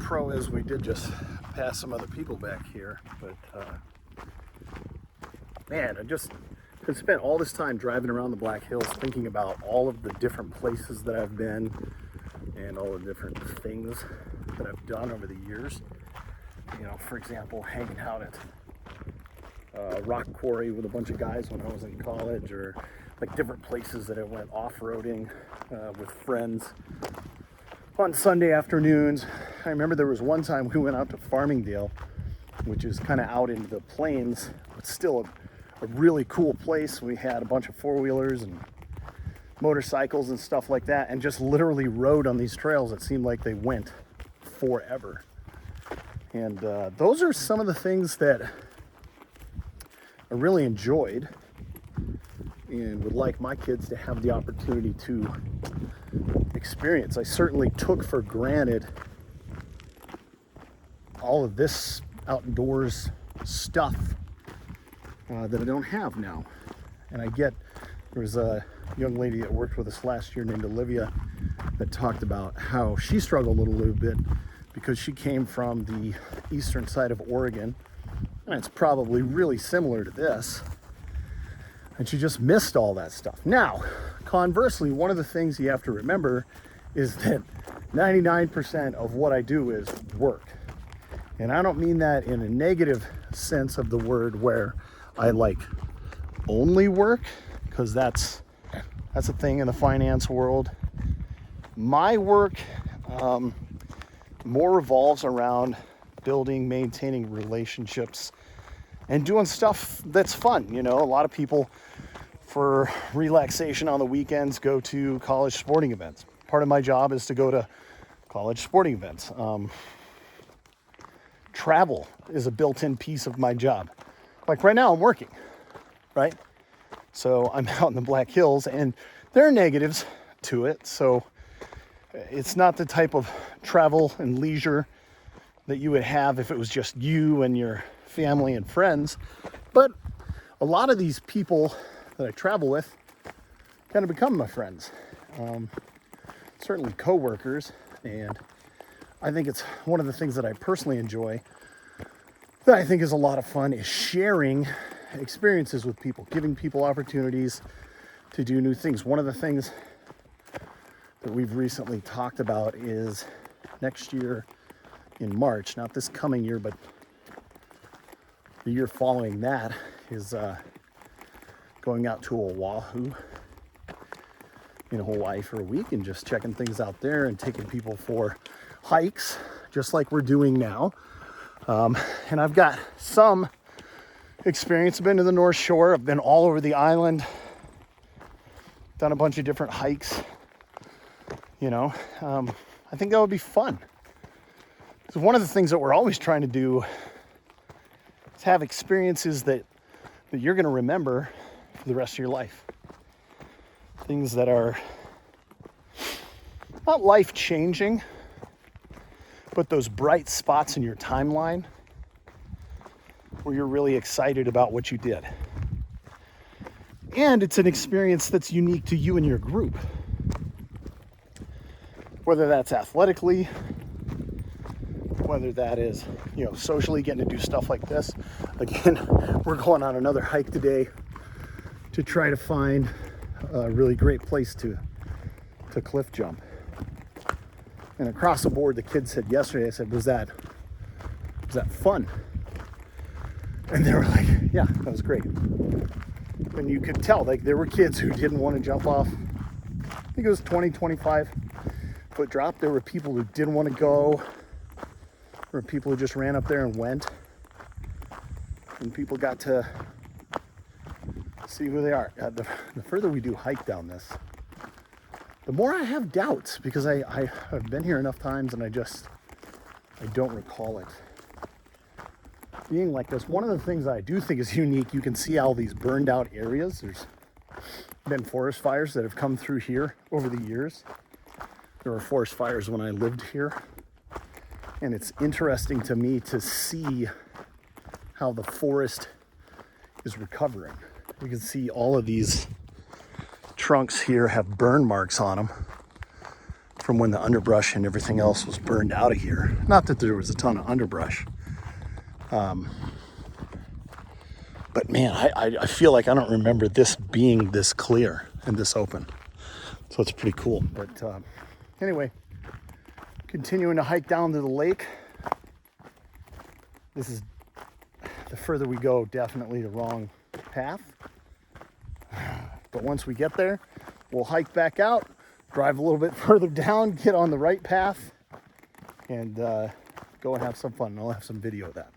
pro is we did just pass some other people back here, but man, I just have spent all this time driving around the Black Hills thinking about all of the different places that I've been and all the different things that I've done over the years. You know, for example, hanging out at rock quarry with a bunch of guys when I was in college, or like different places that I went off-roading with friends on Sunday afternoons. I remember there was one time we went out to Farmingdale, which is kind of out into the plains, but still a really cool place. We had a bunch of four-wheelers and motorcycles and stuff like that, and just literally rode on these trails that seemed like they went forever. And those are some of the things that I really enjoyed and would like my kids to have the opportunity to experience. I certainly took for granted all of this outdoors stuff that I don't have now. And I get, there was a young lady that worked with us last year named Olivia that talked about how she struggled a little bit because she came from the eastern side of Oregon, and it's probably really similar to this, and she just missed all that stuff. Now, conversely, one of the things you have to remember is that 99% of what I do is work. And I don't mean that in a negative sense of the word where I like only work, because that's a thing in the finance world. My work more revolves around building, maintaining relationships, and doing stuff that's fun. You know, a lot of people for relaxation on the weekends go to college sporting events. Part of my job is to go to college sporting events. Travel is a built-in piece of my job. Like right now I'm working, right? So I'm out in the Black Hills, and there are negatives to it. So it's not the type of travel and leisure that you would have if it was just you and your family and friends. But a lot of these people that I travel with kind of become my friends. Certainly coworkers, and I think it's one of the things that I personally enjoy, that I think is a lot of fun, is sharing experiences with people, giving people opportunities to do new things. One of the things that we've recently talked about is next year in March, not this coming year, but the year following that, is going out to Oahu in Hawaii for a week and just checking things out there and taking people for hikes, just like we're doing now. And I've got some experience. I've been to the North Shore. I've been all over the island, done a bunch of different hikes. You know, I think that would be fun. So one of the things that we're always trying to do is have experiences that you're going to remember for the rest of your life. Things that are not life-changing, but those bright spots in your timeline where you're really excited about what you did. And it's an experience that's unique to you and your group. Whether that's athletically, whether that is, you know, socially, getting to do stuff like this. Again, we're going on another hike today to try to find a really great place to cliff jump. And across the board, the kids said yesterday, I said, was that fun? And they were like, yeah, that was great. And you could tell, like, there were kids who didn't want to jump off. I think it was 20, 25 foot drop. There were people who didn't want to go. There were people who just ran up there and went. And people got to see who they are. The further we do hike down this, the more I have doubts, because I've been here enough times and I don't recall it being like this. One of the things I do think is unique, you can see all these burned out areas. There's been forest fires that have come through here over the years. There were forest fires when I lived here. And it's interesting to me to see how the forest is recovering. You can see all of these trunks here have burn marks on them from when the underbrush and everything else was burned out of here. Not that there was a ton of underbrush. But man, I feel like I don't remember this being this clear and this open. So it's pretty cool. But anyway, continuing to hike down to the lake. This is, the further we go, definitely the wrong path. But once we get there, we'll hike back out, drive a little bit further down, get on the right path, and go and have some fun. And I'll have some video of that.